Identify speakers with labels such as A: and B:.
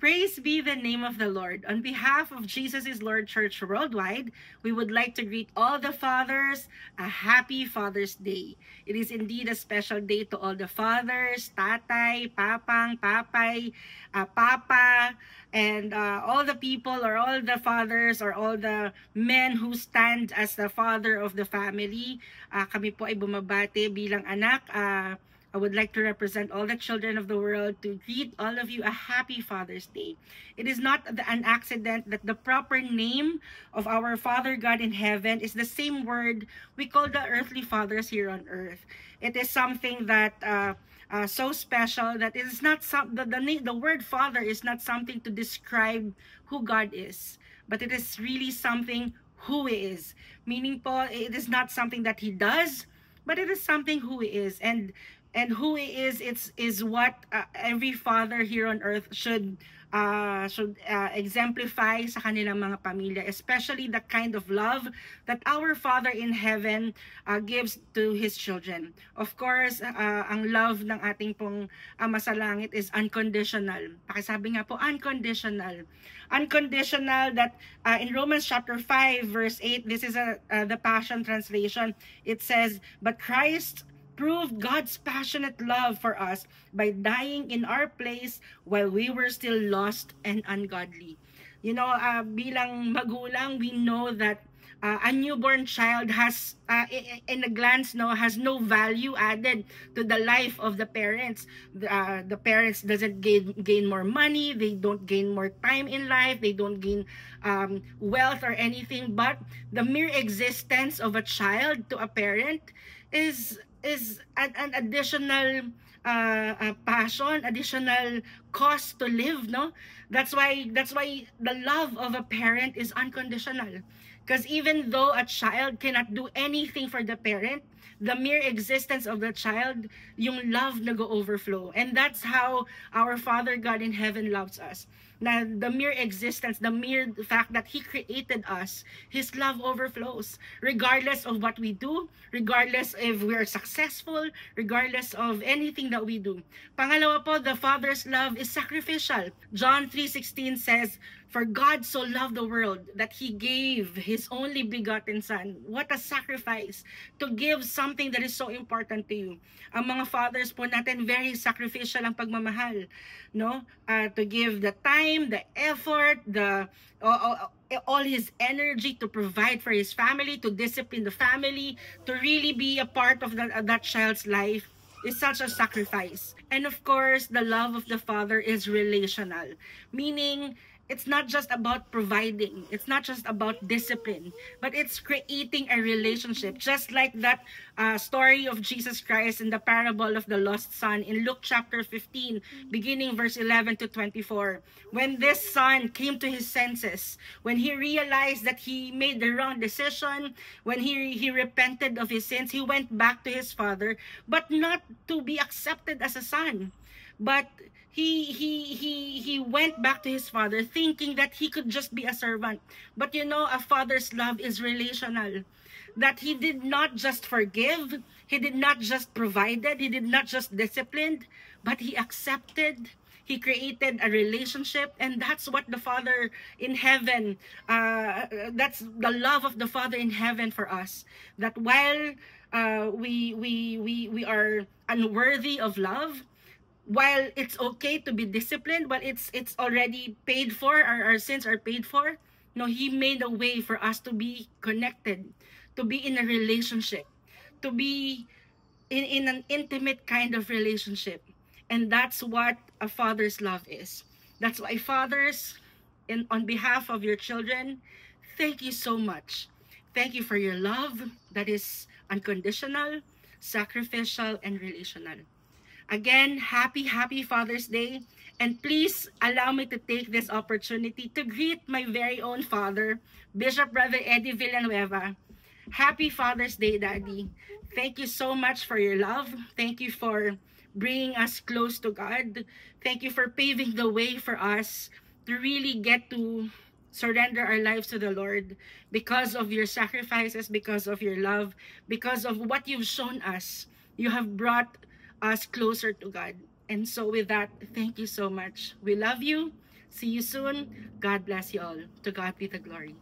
A: Praise be the name of the Lord. On behalf of Jesus is Lord Church Worldwide, we would like to greet all the fathers a happy Father's Day. It is indeed a special day to all the fathers, tatay, papang, papay, papa, and all the people or all the fathers or all the men who stand as the father of the family. Kami po ay bumabati bilang anak. I would like to represent all the children of the world to greet all of you a happy Father's Day. It is not an accident that the proper name of our Father God in heaven is the same word we call the earthly fathers here on earth. It is something that so special that it is not the word Father is not something to describe who God is, but it is really something who He is. Meaning po, it is not something that He does, but it is something who He is. And who He is what every father here on earth should exemplify sa kanilang mga pamilya, especially the kind of love that our Father in heaven gives to His children. Of course, ang love ng ating pong Ama sa langit is unconditional. Pakisabi nga po, unconditional. Unconditional that in Romans chapter 5 verse 8, this is the Passion Translation. It says, "But Christ proved God's passionate love for us by dying in our place while we were still lost and ungodly." You know, bilang magulang, we know that a newborn child has, in a glance, has no value added to the life of the parents. The parents doesn't gain more money, they don't gain more time in life, they don't gain wealth or anything, but the mere existence of a child to a parent is an additional passion, additional cost to live, no? That's why the love of a parent is unconditional. Because even though a child cannot do anything for the parent, the mere existence of the child, yung love nag-overflow. And that's how our Father God in heaven loves us. Na the mere existence, the mere fact that He created us, His love overflows. Regardless of what we do, regardless if we're successful, regardless of anything that we do. Pangalawa po, the Father's love is sacrificial. John 3:16 says, "For God so loved the world that He gave His only begotten Son." What a sacrifice to give something that is so important to you. Ang mga fathers po natin, very sacrificial ang pagmamahal, no? To give the time, the effort, all his energy to provide for his family, to discipline the family, to really be a part of that child's life is such a sacrifice. And of course, the love of the Father is relational, meaning it's not just about providing, it's not just about discipline, but it's creating a relationship. Just like that story of Jesus Christ in the parable of the lost son in Luke chapter 15, beginning verse 11 to 24. When this son came to his senses, when he realized that he made the wrong decision, when he repented of his sins, he went back to his father, but not to be accepted as a son, but he went back to his father thinking that he could just be a servant. But you know, a father's love is relational. That he did not just forgive, he did not just provided, he did not just disciplined, but he accepted, he created a relationship. And that's what the Father in heaven, that's the love of the Father in heaven for us. That while we are unworthy of love, while it's okay to be disciplined, but it's already paid for, our sins are paid for, no, He made a way for us to be connected, to be in a relationship, to be in an intimate kind of relationship. And that's what a father's love is. That's why fathers, on behalf of your children, thank you so much. Thank you for your love that is unconditional, sacrificial, and relational. Again, happy Father's Day. And please allow me to take this opportunity to greet my very own father, Bishop Brother Eddie Villanueva. Happy Father's Day, Daddy. Thank you so much for your love. Thank you for bringing us close to God. Thank you for paving the way for us to really get to surrender our lives to the Lord because of your sacrifices, because of your love, because of what you've shown us. You have brought us closer to God. And so with that, thank you so much. We love you. See you soon. God bless you all. To God be the glory.